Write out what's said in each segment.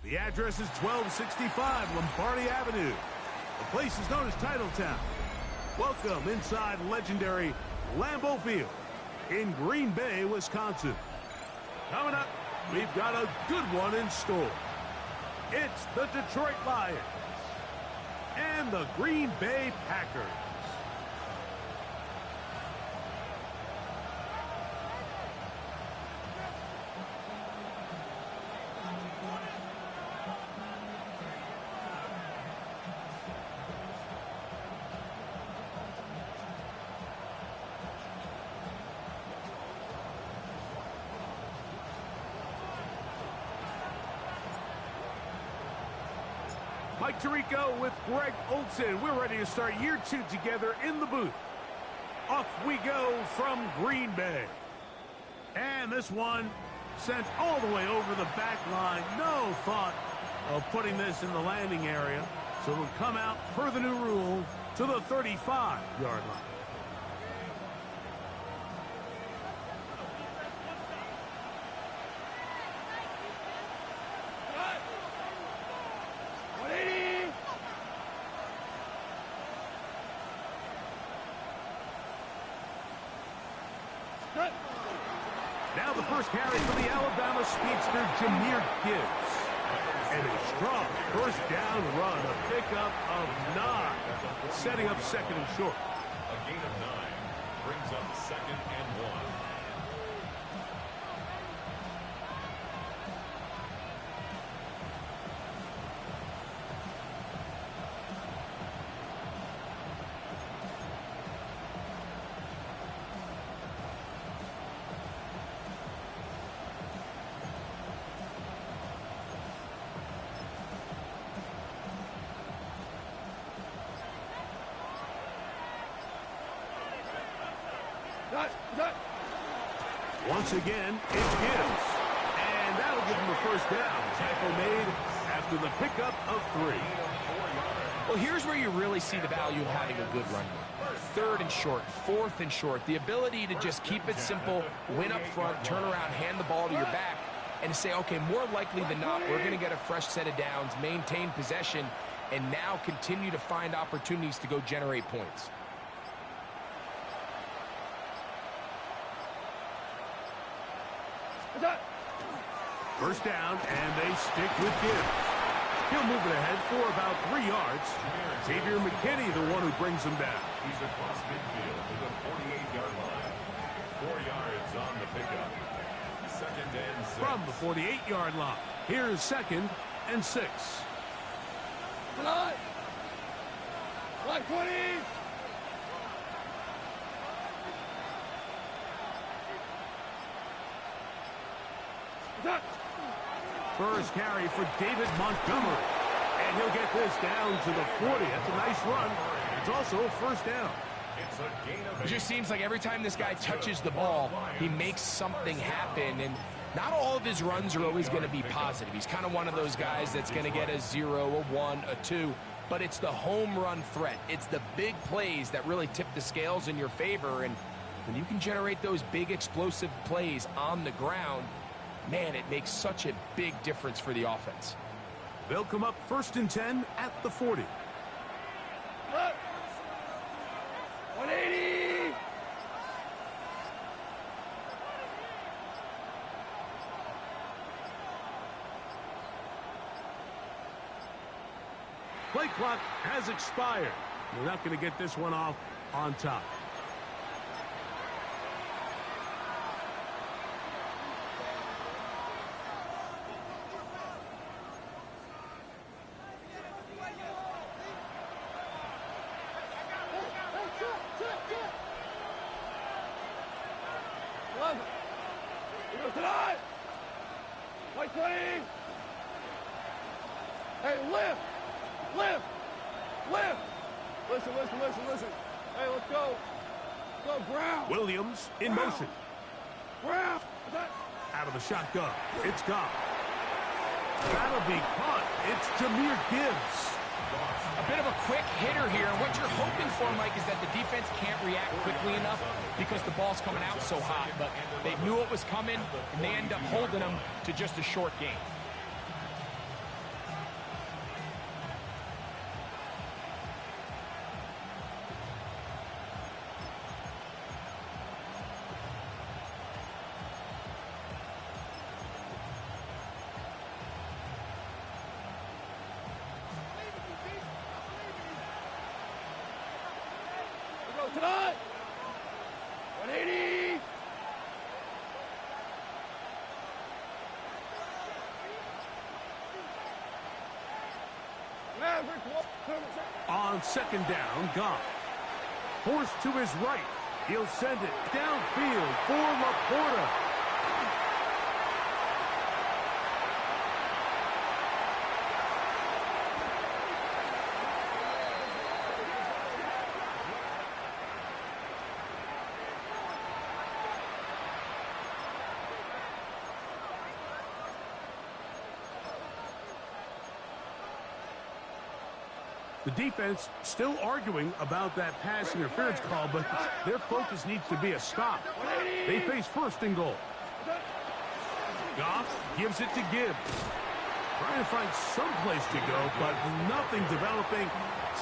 The address is 1265 Lombardi Avenue. The place is known as Titletown. Welcome inside legendary Lambeau Field in Green Bay, Wisconsin. Coming up, we've got a good one in store. It's the Detroit Lions and the Green Bay Packers. Mike Tirico with Greg Olson. We're ready to start year 2 together in the booth. Off we go from Green Bay. And this one sent all the way over the back line. No thought of putting this in the landing area. So it'll come out, per the new rule, to the 35-yard line. Now the first carry for the Alabama speedster, Jahmyr Gibbs. And a strong first down run, a pickup of 9, setting up second and short. A gain of 9 brings up 2nd and 1. Once again, it's Gibbs. And that'll give him a first down. Tackle made after the pickup of 3. Well, here's where you really see the value of having a good run game. 3rd and short, 4th and short. The ability to just keep it simple, win up front, turn around, hand the ball to your back, and say, okay, more likely than not, we're going to get a fresh set of downs, maintain possession, and now continue to find opportunities to go generate points. First down, and they stick with Gibbs. He'll move it ahead for about 3 yards. Xavier McKinney, the one who brings him down. He's across midfield to the 48-yard line. 4 yards on the pickup. 2nd and 6. From the 48-yard line, here's 2nd and 6. Line 20. First carry for David Montgomery. And he'll get this down to the 40. That's a nice run. It's also a first down. It's a gain of 8. It just seems like every time this guy touches the ball, he makes something happen. And not all of his runs are always going to be positive. He's kind of one of those guys that's going to get a 0, a 1, a 2. But it's the home run threat. It's the big plays that really tip the scales in your favor. And when you can generate those big explosive plays on the ground, man, it makes such a big difference for the offense. They'll come up 1st and 10 at the 40. 180. Play clock has expired. They're not going to get this one off on top. Tonight. White 20. Hey, lift. Lift. Lift. Listen. Hey, let's go. Go, ground. Williams in motion. Ground. Out of the shotgun. It's gone. That'll be caught. It's Jahmyr Gibbs. A bit of a quick hitter here. What you're hoping for, Mike, is that the defense can't react quickly enough because the ball's coming out so hot. But they knew it was coming, and they end up holding them to just a short gain. Tonight. 180. On second down, Goff. Forced to his right. He'll send it downfield for Laporta. The defense still arguing about that pass interference call, but their focus needs to be a stop. They face first and goal. Goff gives it to Gibbs. Trying to find some place to go, but nothing developing.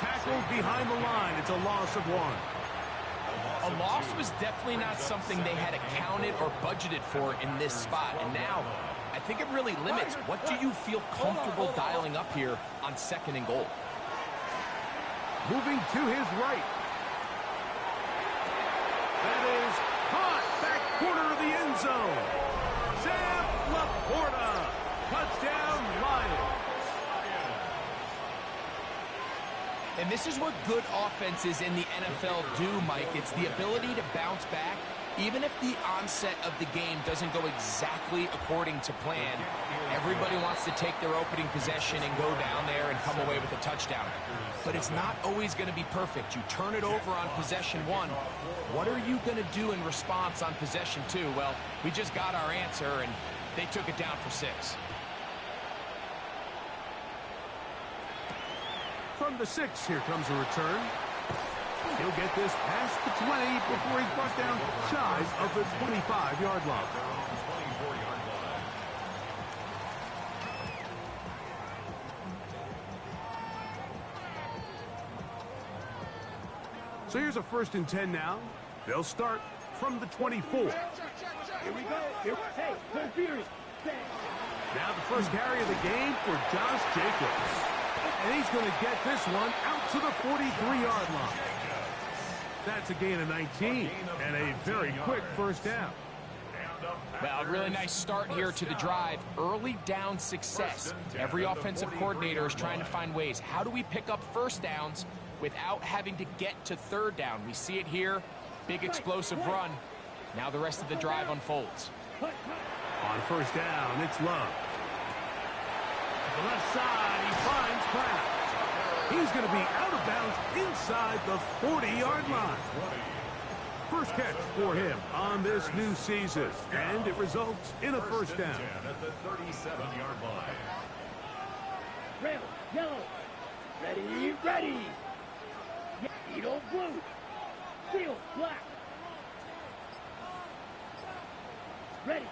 Tackled behind the line. It's a loss of 1. A loss was definitely not something they had accounted or budgeted for in this spot. And now, I think it really limits what do you feel comfortable dialing up here on second and goal. Moving to his right. That is caught back corner of the end zone. Sam Laporta. Touchdown, Lions. And this is what good offenses in the NFL do, Mike. It's the ability to bounce back. Even if the onset of the game doesn't go exactly according to plan, everybody wants to take their opening possession and go down there and come away with a touchdown. But it's not always going to be perfect. You turn it over on possession 1. What are you going to do in response on possession 2? Well, we just got our answer, and they took it down for 6. From the 6, here comes a return. He'll get this past the 20 before he's brought down shy of the 25-yard line. So here's a 1st and 10 now. They'll start from the 24. Here we go. Hey, now the first carry of the game for Josh Jacobs. And he's going to get this one out to the 43-yard line. That's a gain of 19 and a very quick first down. Well, a really nice start here to the drive. Early down success. Every offensive coordinator is trying to find ways. How do we pick up first downs without having to get to third down? We see it here. Big explosive run. Now the rest of the drive unfolds. On first down, it's Love. To the left side, he finds Kraft. He's going to be out of bounds inside the 40-yard line. First catch for him on this new season, and it results in a first down. At the 37-yard line. Red, yellow. Ready, ready. Yellow, blue. Field, black. Ready.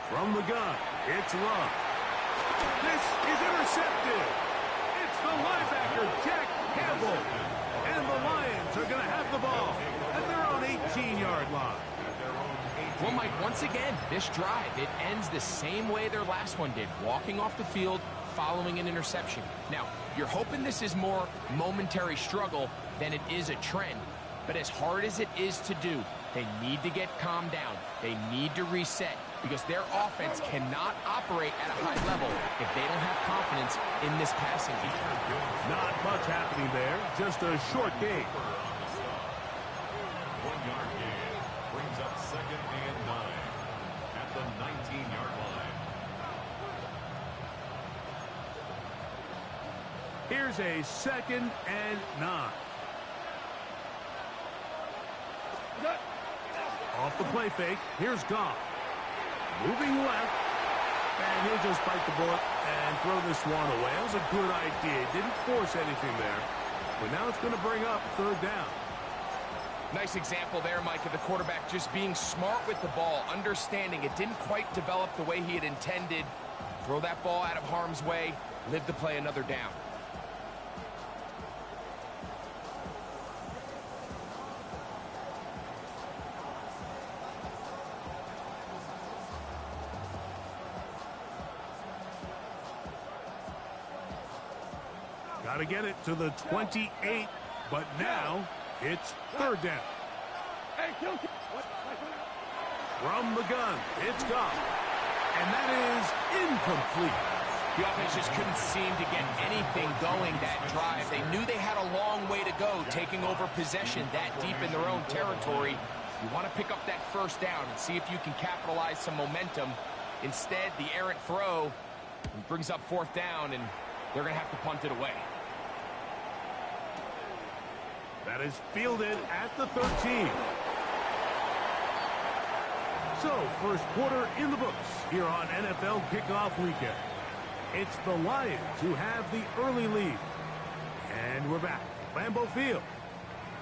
From the gun, it's Love. This is intercepted. It's the linebacker, Jack Campbell. And the Lions are going to have the ball at their own 18-yard line. Well, Mike, once again, this drive, it ends the same way their last one did, walking off the field, following an interception. Now, you're hoping this is more momentary struggle than it is a trend. But as hard as it is to do, they need to get calmed down. They need to reset because their offense cannot operate at a high level if they don't have confidence in this passing game. Not much happening there, just a short game. 1-yard gain brings up 2nd and 9 at the 19-yard line. Here's a 2nd and 9. Off the play fake, here's Goff. Moving left, and he'll just bite the bullet and throw this one away. That was a good idea. Didn't force anything there, but now it's going to bring up 3rd down. Nice example there, Mike, of the quarterback just being smart with the ball, understanding it didn't quite develop the way he had intended. Throw that ball out of harm's way, live to play another down. Got to get it to the 28, but now It's third down. Hey, kill. What? From the gun, it's Goff. And that is incomplete. The offense just couldn't seem to get anything going that drive. They knew they had a long way to go, taking over possession that deep in their own territory. You want to pick up that first down and see if you can capitalize some momentum. Instead, the errant throw brings up fourth down, and they're going to have to punt it away. That is fielded at the 13. So, first quarter in the books here on NFL Kickoff Weekend. It's the Lions who have the early lead. And we're back at Lambeau Field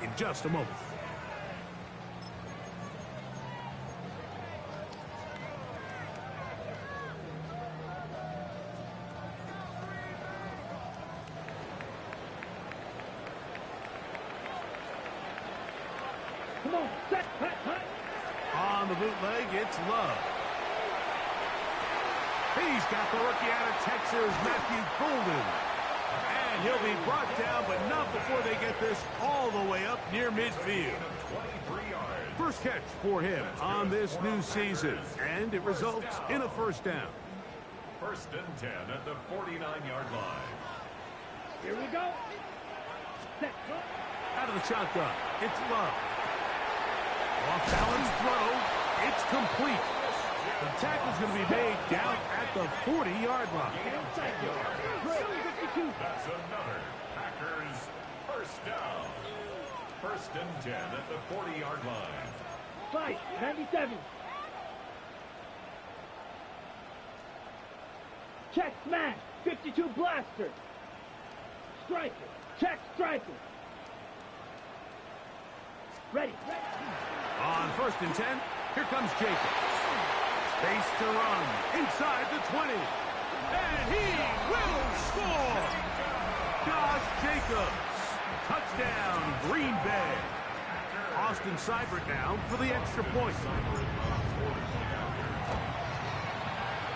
in just a moment. Come on, set, hut, hut. On the bootleg, it's Love. He's got the rookie out of Texas, Matthew Golden. And he'll be brought down, but not before they get this all the way up near midfield. First catch for him on this new season, and it results in a first down. First and 10 at the 49-yard line. Here we go. Set, hut. Out of the shotgun, it's Love. Off balance throw, it's complete. The tackle's going to be made down at the 40-yard line. That's another Packers first down. First and 10 at the 40-yard line. Fight, 97. Check smash, 52 blaster. Striker, check striker. Ready. On first and 10, here comes Jacobs. Space to run inside the 20. And he will score! Josh Jacobs. Touchdown, Green Bay. Austin Seibert now for the extra point.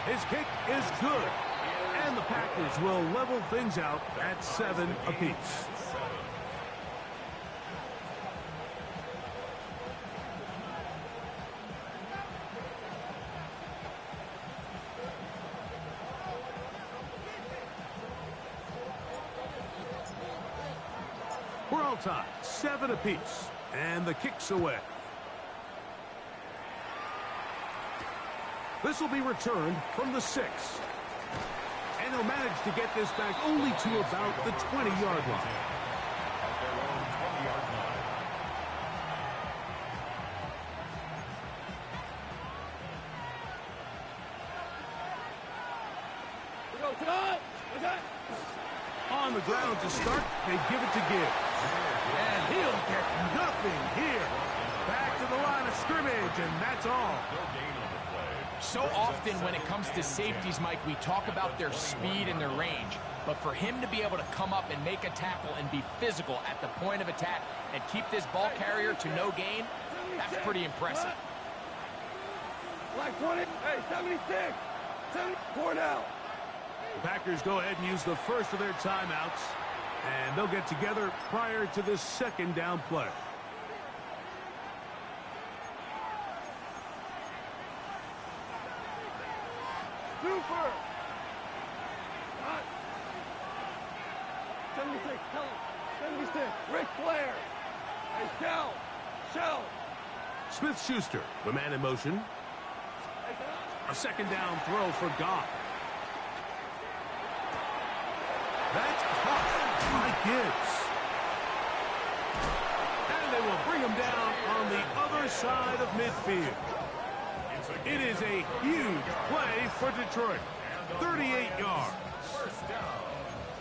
His kick is good. And the Packers will level things out at 7 apiece. We're all tied, 7 apiece, and the kick's away. This will be returned from the 6. And he'll manage to get this back only to about the 20-yard line. At their own 20-yard line. We go tonight. What's that? On the ground to start, they give it to Gibbs. And he'll get nothing here. Back to the line of scrimmage, and that's all. No gain on the play. So often when it comes to safeties, Mike, we talk about their speed and their range. But for him to be able to come up and make a tackle and be physical at the point of attack and keep this ball carrier to no gain, that's pretty impressive. Like 20. Hey, 76. 74 now. The Packers go ahead and use the first of their timeouts, and they'll get together prior to this second down play. Super. Hot. 76. Tell him. 76. Ric Flair. Hey, Shell. Shell. Smith-Schuster, the man in motion. A second down throw for Goff. That's caught by Gibbs. And they will bring him down on the other side of midfield. It is a huge play for Detroit. 38 yards.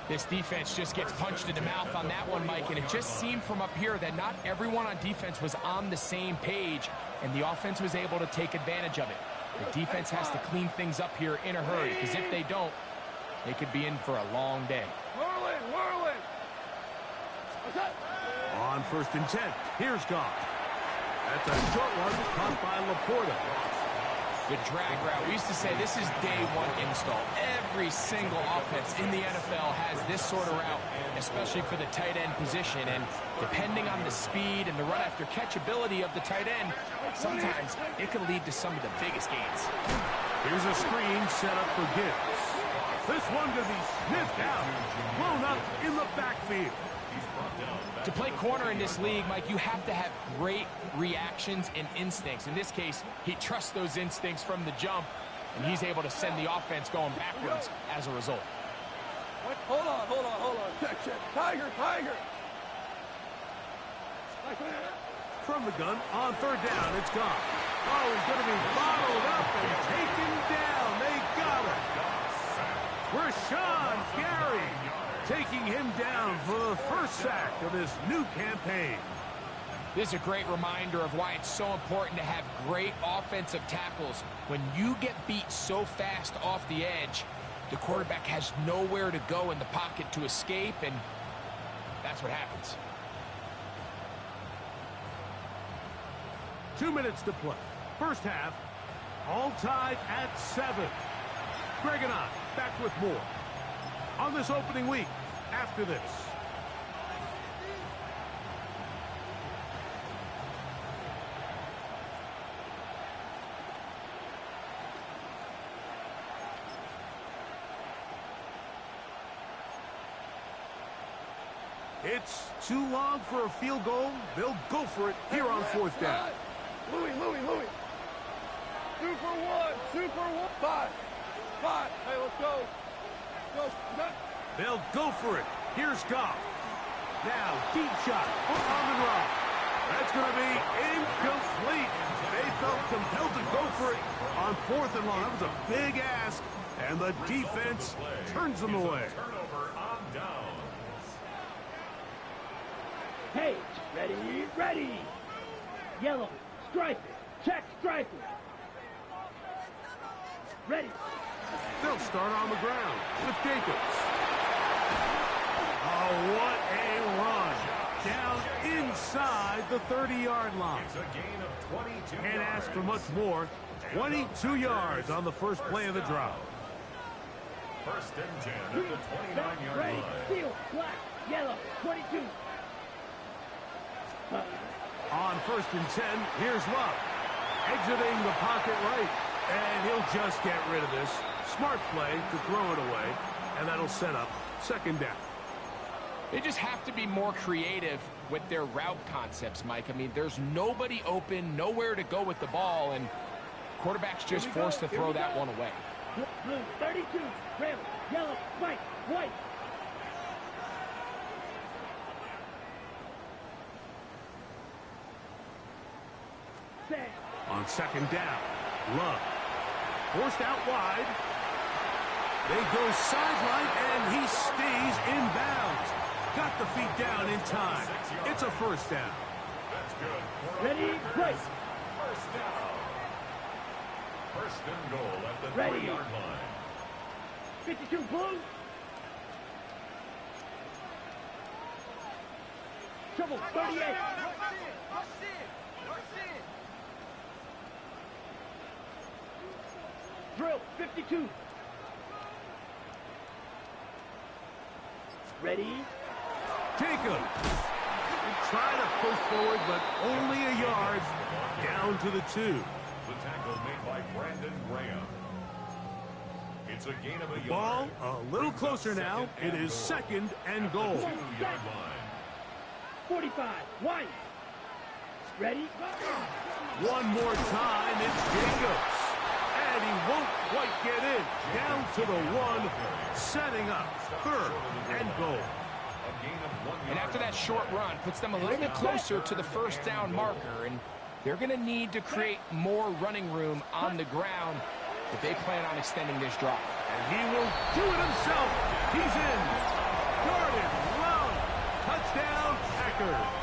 This defense just gets punched in the mouth on that one, Mike, and it just seemed from up here that not everyone on defense was on the same page, and the offense was able to take advantage of it. The defense has to clean things up here in a hurry, because if they don't, they could be in for a long day. Whirling. What's that? On first and 10, here's Goff. That's a short one caught by Laporta. The drag route. We used to say this is day one install. Every single offense in the NFL has this sort of route, especially for the tight end position. And depending on the speed and the run after catch ability of the tight end, sometimes it can lead to some of the biggest gains. Here's a screen set up for Gibbs. This one going to be sniffed out, blown up in the backfield. To play corner in this league, Mike, you have to have great reactions and instincts. In this case, he trusts those instincts from the jump, and he's able to send the offense going backwards as a result. What? Hold on. Check. Tiger. From the gun, on third down, it's gone. Oh, he's going to be bottled up and taken down. They got him. Rashawn Gary taking him down for the first sack of this new campaign. This is a great reminder of why it's so important to have great offensive tackles. When you get beat so fast off the edge, the quarterback has nowhere to go in the pocket to escape, and that's what happens. 2 minutes to play. First half, all tied at 7. Greg and I back with more on this opening week after this. It's too long for a field goal. They'll go for it here on fourth down. Louis. 2 for 1. 5. Hey, let's go. They'll go for it. Here's Goff. Now, deep shot for Amon-Ra. That's going to be incomplete. They felt compelled to go for it on fourth and long. That was a big ask, and the defense turns them away. Turnover on downs. Hey, ready. Yellow, stripe it. Check, stripe it. Ready. They'll start on the ground with Jacobs. Oh, what a run. Down inside the 30-yard line. It's a gain of 22 Can't yards. ask for much more. 22 yards on the first play of the drive. First and 10 at the 29-yard Ready. line. Steel, black, yellow, 22. On first and 10, here's Love. Exiting the pocket right. And he'll just get rid of this. Smart play to throw it away. And that'll set up second down. They just have to be more creative with their route concepts, Mike. I mean, there's nobody open, nowhere to go with the ball, and quarterback's just forced to throw that one away. Blue, 32. Red, yellow, white. Set. On second down, Love. Forced out wide. They go sideline, and he stays in bounds. Got the feet down in time. It's a first down. That's good. Ready, break. First down. First and goal at the Ready. 3-yard line. 52 blue. Trouble, 38. Drill, 52. Ready? Jacob. Try to push forward, but only a yard. Down to the 2. The tackle made by Brandon Graham. It's a gain of a Ball yard. a little closer now. It is second and goal. 2-yard line. 45, white. Ready? One more time, it's Jacobs. And he won't quite get in. Down to the 1, setting up third and goal. A gain of 1 yard. And after that short run, puts them a little bit closer to the first down marker, and they're going to need to create more running room on the ground if they plan on extending this drive. And he will do it himself. He's in. Jordan Love. Touchdown, Packers.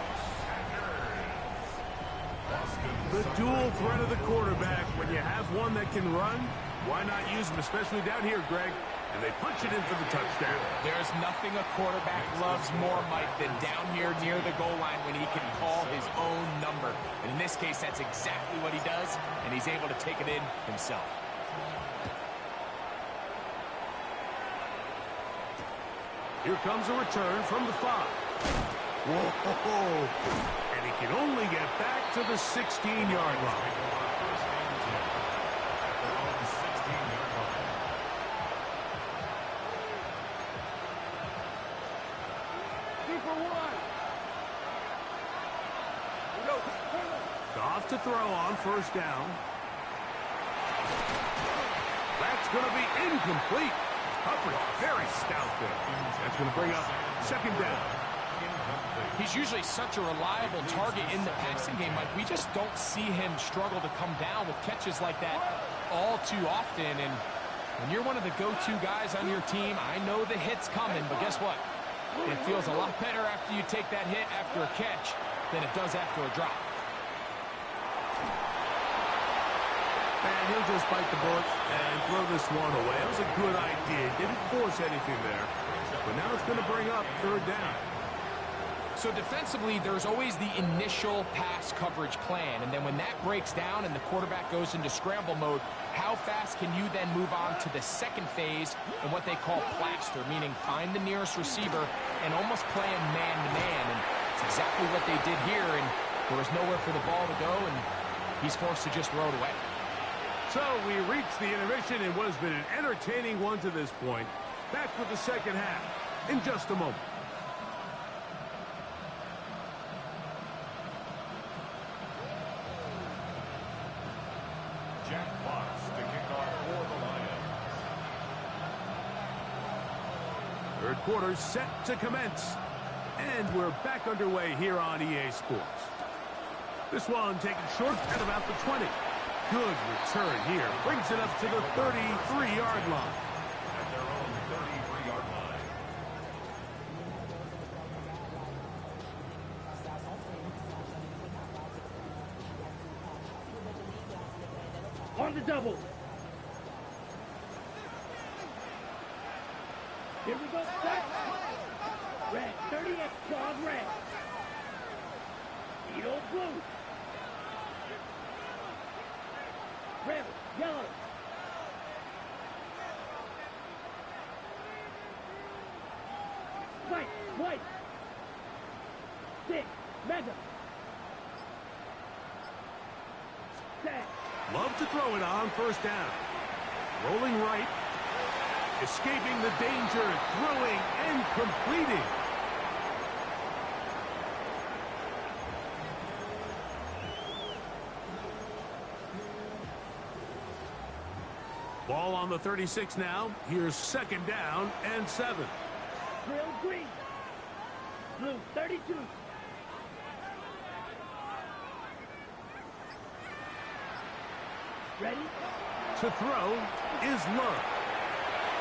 The dual threat of the quarterback. When you have one that can run, why not use him, especially down here, Greg? And they punch it in for the touchdown. There's There's nothing a quarterback loves more, Mike, than down here near the goal line when he can call his own number. And in this case, that's exactly what he does, and he's able to take it in himself. Here comes a return from the 5. Whoa! And he can only get back to the 16-yard line. Off to throw on first down. That's going to be incomplete. Coverage very stout there. That's going to bring up second down. He's usually such a reliable target in the passing game, Mike. We just don't see him struggle to come down with catches like that all too often. And when you're one of the go-to guys on your team, I know the hit's coming, but guess what? It feels a lot better after you take that hit after a catch than it does after a drop. And he'll just bite the bullet and throw this one away. That was a good idea. Didn't force anything there. But now it's going to bring up third down. So defensively, there's always the initial pass coverage plan. And then when that breaks down and the quarterback goes into scramble mode, how fast can you then move on to the second phase and what they call plaster, meaning find the nearest receiver and almost play him man-to-man. And it's exactly what they did here. And there was nowhere for the ball to go, and he's forced to just throw it away. So we reach the intermission in what has been an entertaining one to this point. Back with the second half in just a moment. Jack Fox to kick off for the Lions. Third quarter set to commence. And we're back underway here on EA Sports. This one taken short at about the 20. Good return here. Brings it up to the 33-yard line. At their own 33-yard line. On the double. Here we go. Set. Red. 38. Quad red. Eagle blue. Red. Yellow. White. White. Six. Mega. Set. Love to throw it on first down. Rolling right. Escaping the danger. Throwing and completing. Ball on the 36 now. Here's second down and 7. Grill green. Blue 32. Ready? To throw is Love.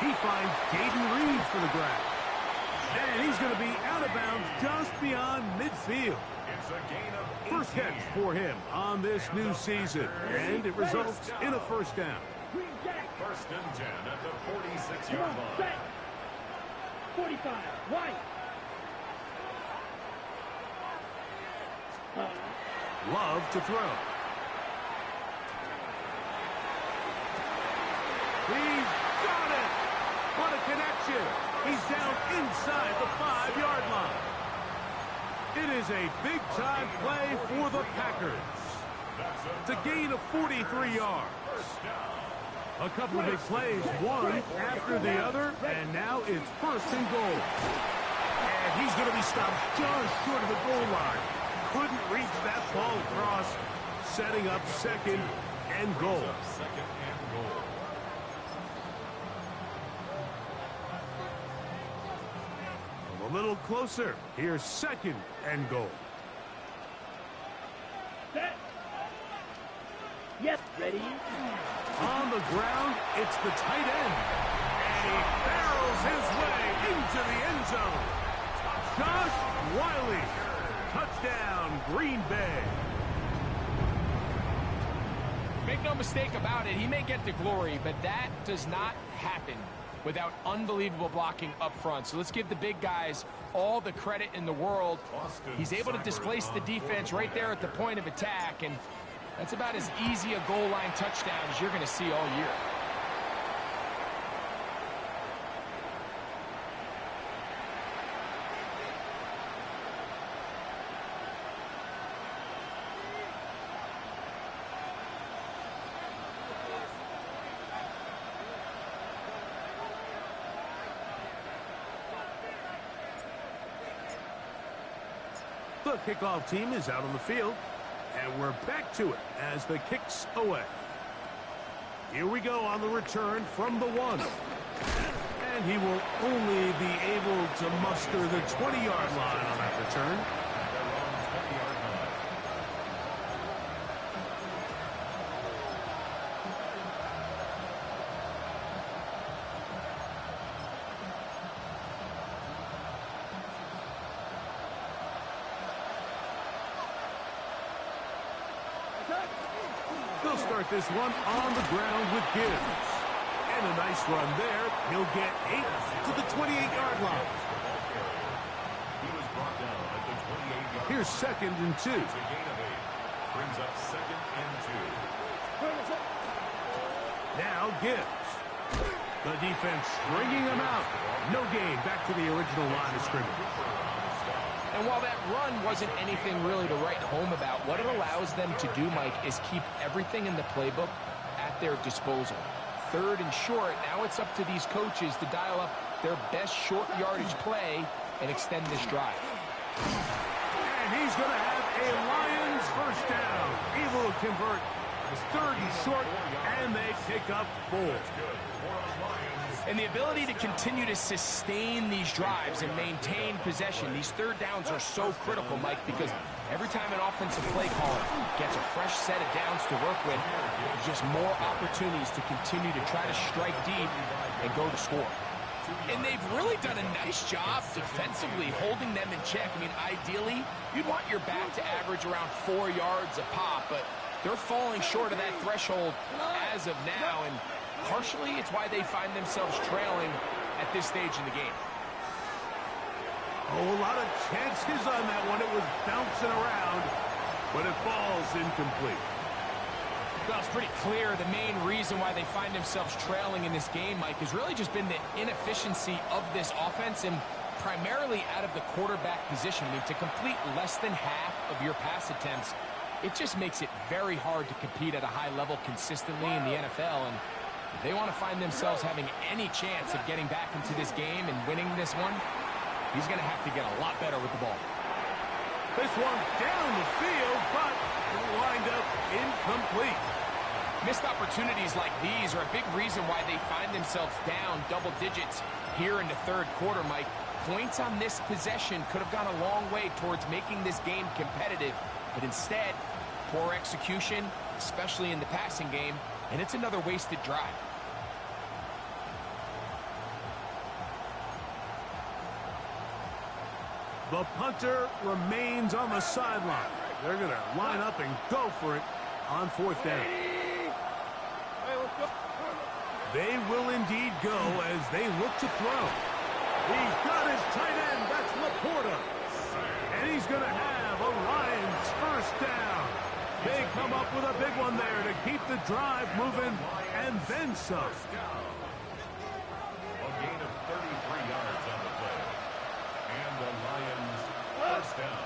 He finds Jaden Reed for the grab. And he's going to be out of bounds just beyond midfield. It's a gain of 18. First catch for him on this new season. And it results in a first down. Green jack. First and 10 at the Come 46-yard on. line. Set. 45. White. Love to throw. He's got it! What a connection! He's down inside the 5-yard line. It is a big-time play for the Packers. It's a gain of 43 yards. A couple of big plays, one after the other, and now it's first and goal. And he's going to be stopped just short of the goal line. Couldn't reach that ball across, setting up second and goal. Second and goal. A little closer. Here's second and goal. Set. Yes. Ready? On the ground, it's the tight end. And he barrels his way into the end zone. Josh Wiley. Touchdown, Green Bay. Make no mistake about it, he may get the glory, but that does not happen without unbelievable blocking up front. So let's give the big guys all the credit in the world. He's able to displace the defense right there at the point of attack, and that's about as easy a goal line touchdown as you're going to see all year. The kickoff team is out on the field, and we're back to it as the kick's away. Here we go on the return from the 1. And he will only be able to muster the 20-yard line on that return. They'll start this one on the ground with Gibbs. And a nice run there. He'll get 8 to the 28-yard line. Here's 2nd and 2. Brings up 2nd and 2. Now Gibbs. The defense stringing him out. No gain. Back to the original line of scrimmage. And while that run wasn't anything really to write home about, what it allows them to do, Mike, is keep everything in the playbook at their disposal. 3rd and short, now it's up to these coaches to dial up their best short yardage play and extend this drive. And he's going to have a Lions first down. Able to convert. It's 3rd and short, and they pick up 4. And the ability to continue to sustain these drives and maintain possession, these 3rd downs are so critical, Mike, because every time an offensive play caller gets a fresh set of downs to work with, there's just more opportunities to continue to try to strike deep and go to score. And they've really done a nice job defensively holding them in check. I mean, ideally, you'd want your back to average around 4 yards a pop, but they're falling short of that threshold as of now, and partially, it's why they find themselves trailing at this stage in the game. Oh, a lot of chances on that one. It was bouncing around, but it falls incomplete. Well, it's pretty clear the main reason why they find themselves trailing in this game, Mike, has really just been the inefficiency of this offense and primarily out of the quarterback position. I mean, to complete less than half of your pass attempts, it just makes it very hard to compete at a high level consistently in the NFL. And if they want to find themselves having any chance of getting back into this game and winning this one, he's going to have to get a lot better with the ball. This one down the field, but lined up incomplete. Missed opportunities like these are a big reason why they find themselves down double digits here in the 3rd quarter, Mike. Points on this possession could have gone a long way towards making this game competitive, but instead, poor execution, especially in the passing game, and it's another wasted drive. The punter remains on the sideline. They're going to line up and go for it on 4th down. They will indeed go as they look to throw. He's got his tight end. That's Laporta. And he's going to have a Lions first down. They come up with a big one there to keep the drive moving, and then some. A gain of 33 yards on the play. And the Lions first down.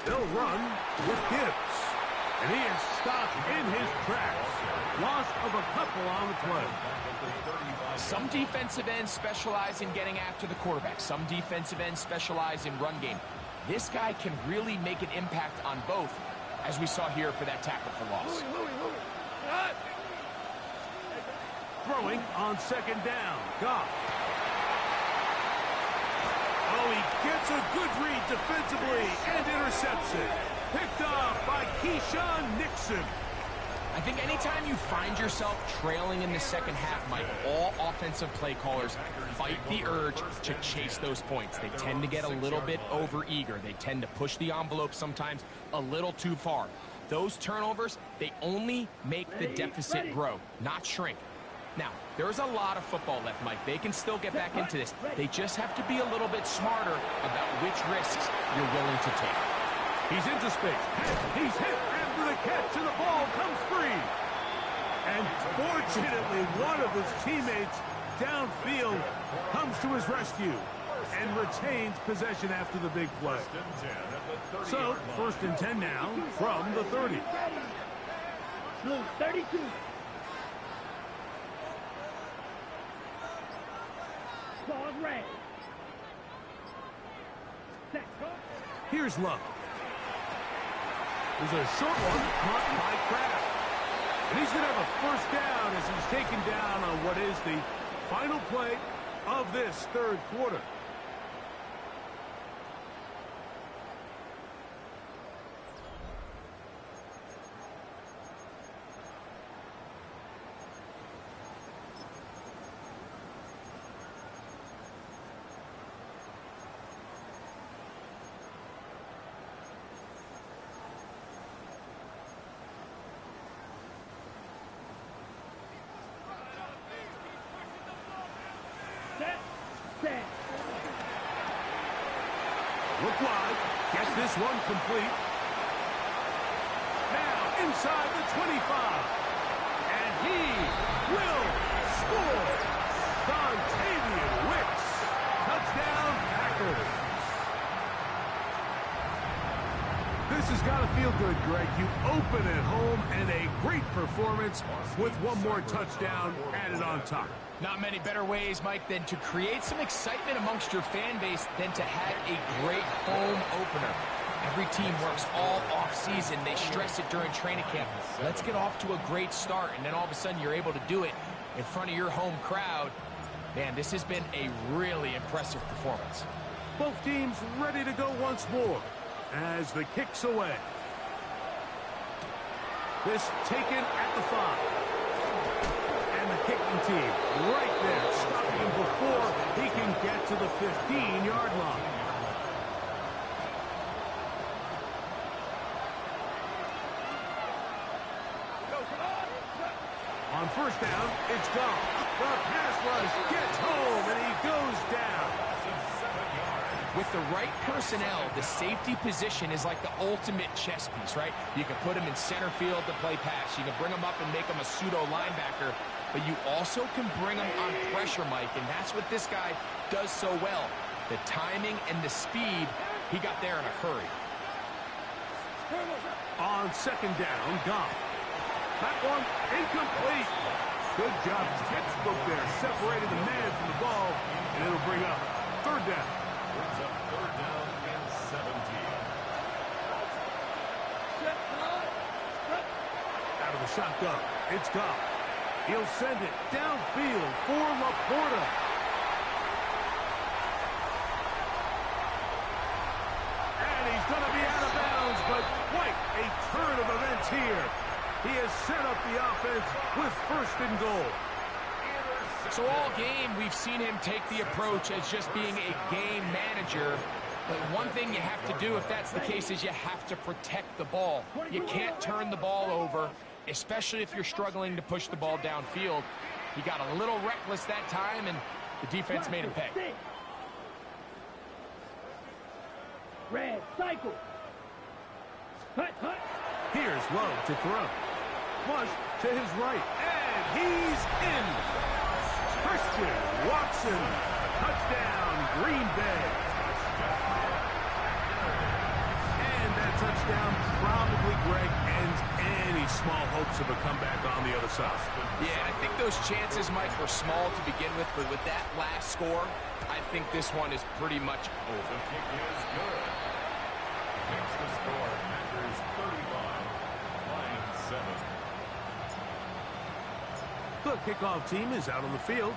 They'll run with Gibbs. And he is stopped in his tracks. Loss of a couple on the play. Some defensive ends specialize in getting after the quarterback. Some defensive ends specialize in run game. This guy can really make an impact on both, as we saw here for that tackle for loss. Throwing on 2nd down. Goff. Oh, he gets a good read defensively and intercepts it. Picked off by Keyshawn Nixon. I think anytime you find yourself trailing in the second half, Mike, all offensive play callers fight the urge to chase those points. They tend to get a little bit overeager. They tend to push the envelope sometimes a little too far. Those turnovers, they only make the deficit grow, not shrink. Now, there's a lot of football left, Mike. They can still get back into this. They just have to be a little bit smarter about which risks you're willing to take. He's into space. He's hit after the catch, and the ball comes free. And fortunately, one of his teammates downfield comes to his rescue and retains possession after the big play. So, 1st and 10 now from the 30. Blue 32. Squad red. Set. Here's Love. There's a short one caught by Kraft. And he's going to have a 1st down as he's taken down on what is the final play of this 3rd quarter. Set. Look wide. Get this one complete. Now inside the 25. And he will score. Dontavian Wicks. Touchdown Packers. This has got to feel good, Greg. You open at home and a great performance with one more touchdown added on top. Not many better ways, Mike, than to create some excitement amongst your fan base than to have a great home opener. Every team works all off-season. They stress it during training camp. Let's get off to a great start, and then all of a sudden you're able to do it in front of your home crowd. Man, this has been a really impressive performance. Both teams ready to go once more as the kick's away. This taken at the 5. The kicking team right there, stopping him before he can get to the 15-yard line. On 1st down, it's gone. The pass rush gets home, and he goes down. With the right personnel, the safety position is like the ultimate chess piece, right? You can put him in center field to play pass. You can bring him up and make him a pseudo linebacker. But you also can bring him on pressure, Mike, and that's what this guy does so well. The timing and the speed, he got there in a hurry. On 2nd down, Goff. That one incomplete. Good job, textbook there, separating the man from the ball, and it'll bring up 3rd down. Brings up 3rd down and 17. Out of the shotgun, it's Goff. He'll send it downfield for Laporta. And he's going to be out of bounds, but quite a turn of events here. He has set up the offense with 1st and goal. So all game, we've seen him take the approach as just being a game manager. But one thing you have to do, if that's the case, is you have to protect the ball. You can't turn the ball over, especially if you're struggling to push the ball downfield. He got a little reckless that time, and the defense made him pay. Red, cycle. Hut, hut. Here's Love to throw. Flush to his right, and he's in. Christian Watson, touchdown, Green Bay. And that touchdown probably, Greg, ends any small hopes of a comeback on the other side. Yeah, I think those chances, Mike, were small to begin with, but with that last score, I think this one is pretty much over. The kick is good. Makes the score. Packers 35, Lions 7. The kickoff team is out on the field,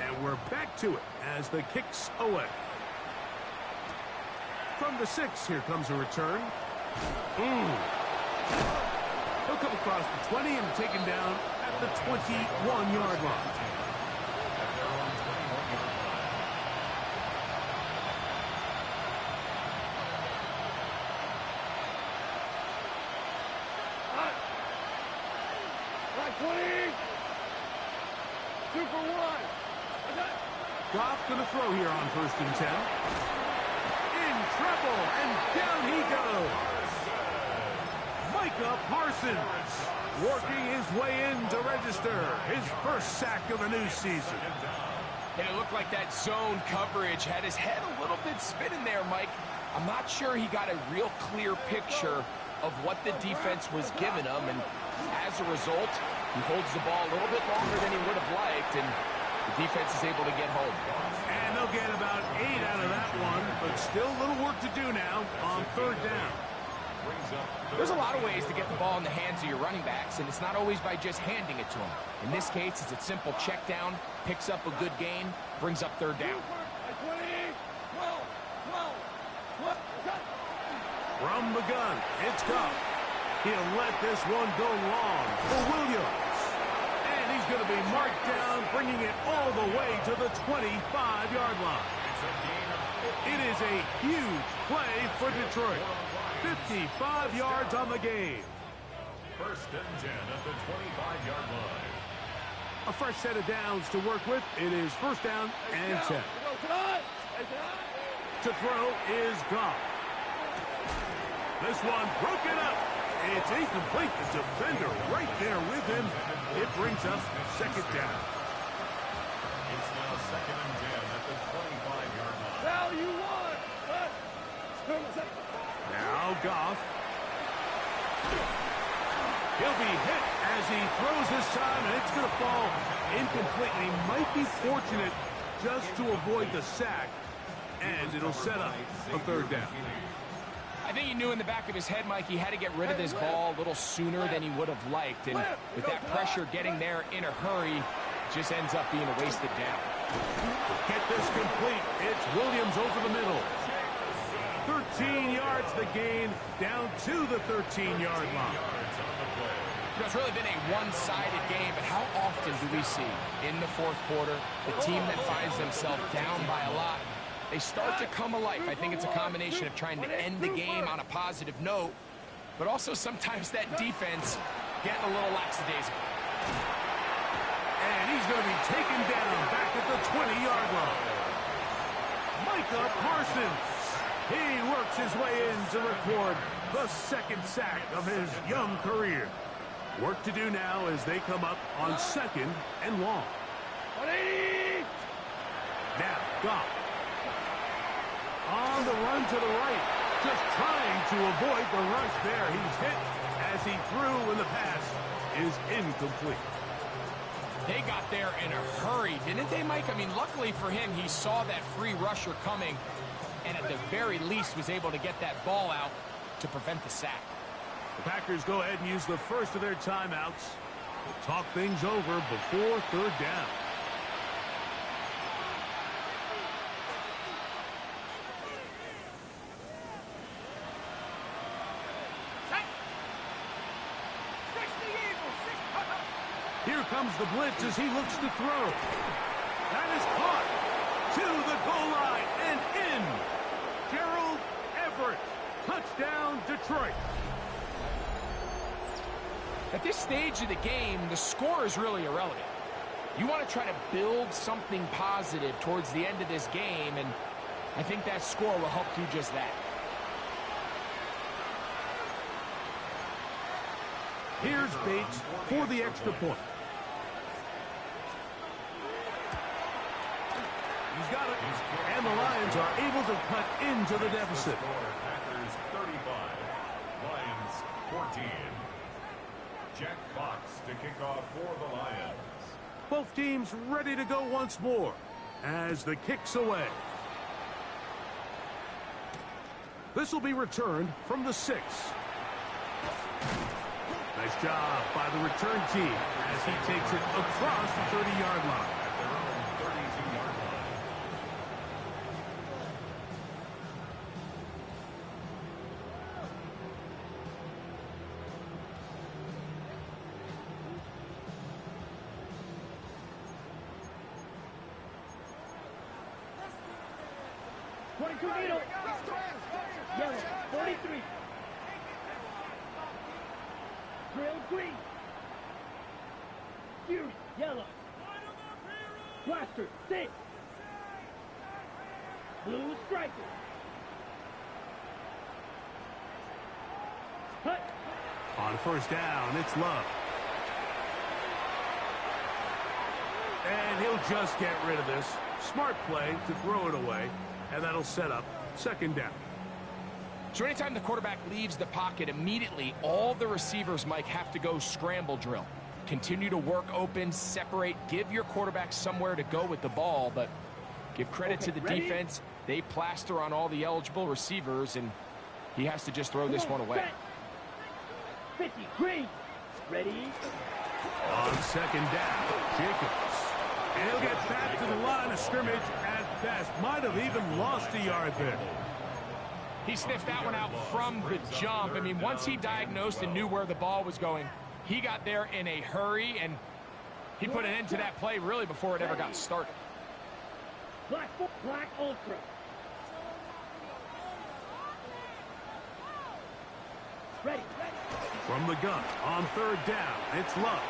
and we're back to it as the kick's away. From the 6, here comes a return. He'll come across the 20 and taken down at the 21-yard line. line. Goff going to throw here on 1st and 10. In trouble, and down he goes. Micah Parsons working his way in to register his first sack of the new season. And it looked like that zone coverage had his head a little bit spinning there, Mike. I'm not sure he got a real clear picture of what the defense was giving him, and as a result, he holds the ball a little bit longer than he would have liked, and the defense is able to get home. And they'll get about 8 out of that one, but still a little work to do now on 3rd down. There's a lot of ways to get the ball in the hands of your running backs, and it's not always by just handing it to them. In this case, it's a simple check down, picks up a good gain, brings up 3rd down. From the gun, it's Goff. He'll let this one go long for Williams. And he's going to be marked down, bringing it all the way to the 25-yard line. It is a huge play for Detroit. 55 yards on the game. 1st and 10 at the 25-yard line. A fresh set of downs to work with. It is 1st down and 10. To throw is Goff. This one broken up. It's incomplete. The defender right there with him. It brings up 2nd down. It's now 2nd and 10 at the 25-yard line. Now you won. Now Goff. He'll be hit as he throws this time, and it's going to fall incomplete. And he might be fortunate just to avoid the sack, and it'll set up a 3rd down. I think he knew in the back of his head, Mike, he had to get rid of this ball a little sooner than he would have liked. And with that pressure getting there in a hurry, it just ends up being a wasted down. Get this complete. It's Williams over the middle. 13 yards the gain, down to the 13-yard line. You know, it's really been a one-sided game, but how often do we see in the 4th quarter the team that finds themselves down by a lot, they start to come alive? I think it's a combination of trying to end the game on a positive note, but also sometimes that defense getting a little lackadaisical. And he's going to be taken down back at the 20-yard line. Micah Parsons. He works his way in to record the 2nd sack of his young career. Work to do now as they come up on 2nd and long. 180. Now, Goff. On the run to the right. Just trying to avoid the rush there. He's hit as he threw, and the pass is incomplete. They got there in a hurry, didn't they, Mike? I mean, luckily for him, he saw that free rusher coming, and at the very least was able to get that ball out to prevent the sack. The Packers go ahead and use the first of their timeouts to talk things over before 3rd down. Here comes the blitz as he looks to throw. That is caught to the goal line and in. Gerald Everett, touchdown Detroit. At this stage of the game, the score is really irrelevant. You want to try to build something positive towards the end of this game, and I think that score will help do just that. Here's Bates for the extra point. He's got it. And the Lions are able to cut into the deficit. Packers 35, Lions 14. Jack Fox to kick off for the Lions. Both teams ready to go once more as the kick's away. This will be returned from the 6. Nice job by the return team as he takes it across the 30-yard line. At their own 32-yard line. Yellow, 43. Grill green. Fury, yellow. Blaster, 6. Blue striker. Hut. On first down, it's Love. And he'll just get rid of this. Smart play to throw it away, and that'll set up second down. So anytime the quarterback leaves the pocket, immediately all the receivers, Mike, have to go scramble drill. Continue to work open, separate, give your quarterback somewhere to go with the ball, but give credit to the defense. They plaster on all the eligible receivers, and he has to just throw this one away. 50, green. Ready? On second down, Jacobs. And he'll get back to the line of scrimmage at best. Might have even lost a yard there. He sniffed that one out from the jump. I mean, once he diagnosed and knew where the ball was going, he got there in a hurry, and he put an end to that play really before it ever got started. Black Ultra. Ready. From the gun, on third down, it's Love.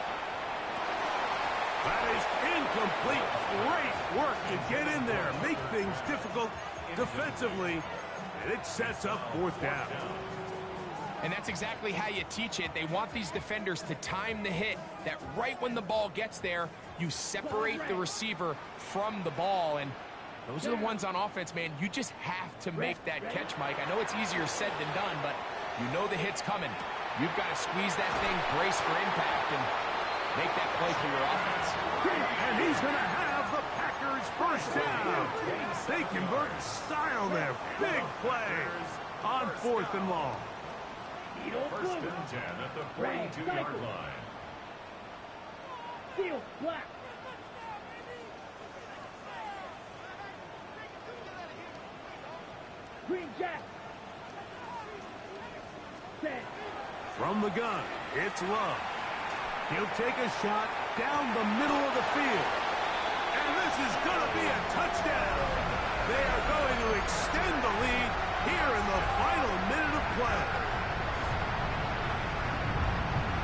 That is incomplete. Great work to get in there, make things difficult defensively, and it sets up fourth down. And that's exactly how you teach it. They want these defenders to time the hit, that right when the ball gets there, you separate the receiver from the ball. And those are the ones on offense, man. You just have to make that catch, Mike. I know it's easier said than done, but you know the hit's coming. You've got to squeeze that thing, brace for impact, and make that play for your offense. And he's going to have the Packers first down. They convert in style there. Big play on fourth and long. First and 10 at the 42-yard line. Steel black. Green jack. Set. From the gun, it's Love. He'll take a shot down the middle of the field. And this is going to be a touchdown. They are going to extend the lead here in the final minute of play.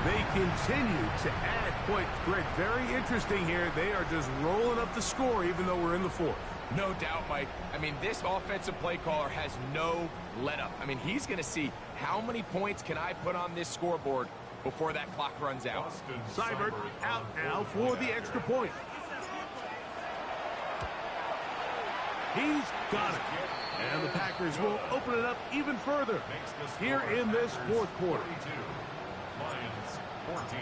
They continue to add points. Greg, very interesting here. They are just rolling up the score even though we're in the fourth. No doubt, Mike. I mean, this offensive play caller has no let-up. I mean, he's going to see how many points can I put on this scoreboard before that clock runs out. Seibert out now for the extra point. He's got it. And the Packers will open it up even further here in this fourth quarter. Lions 14.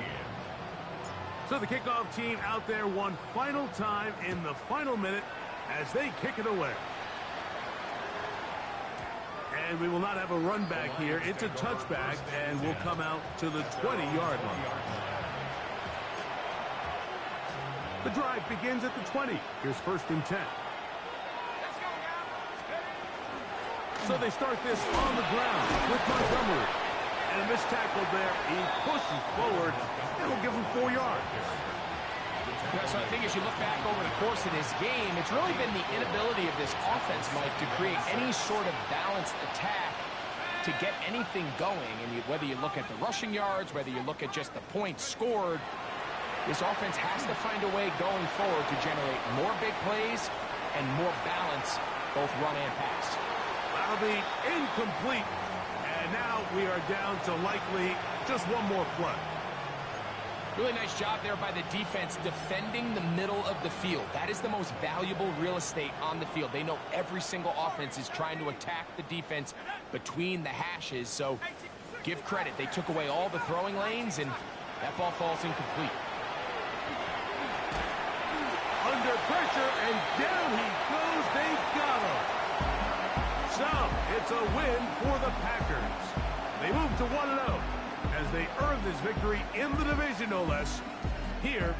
So the kickoff team out there one final time in the final minute as they kick it away. And we will not have a run back here. It's a touchback, and we'll come out to the 20-yard line. The drive begins at the 20. Here's first and 10. So they start this on the ground with Montgomery. And a missed tackle there. He pushes forward, and will give him 4 yards. Yeah, so I think as you look back over the course of this game, it's really been the inability of this offense, Mike, to create any sort of balanced attack to get anything going. And whether you look at the rushing yards, whether you look at just the points scored, this offense has to find a way going forward to generate more big plays and more balance, both run and pass. That'll be incomplete. And now we are down to likely just one more play. Really nice job there by the defense defending the middle of the field. That is the most valuable real estate on the field. They know every single offense is trying to attack the defense between the hashes. So give credit. They took away all the throwing lanes, and that ball falls incomplete. Under pressure, and down he goes. They got him. So it's a win for the Packers. They move to 1-0. As they earn this victory in the division, no less, here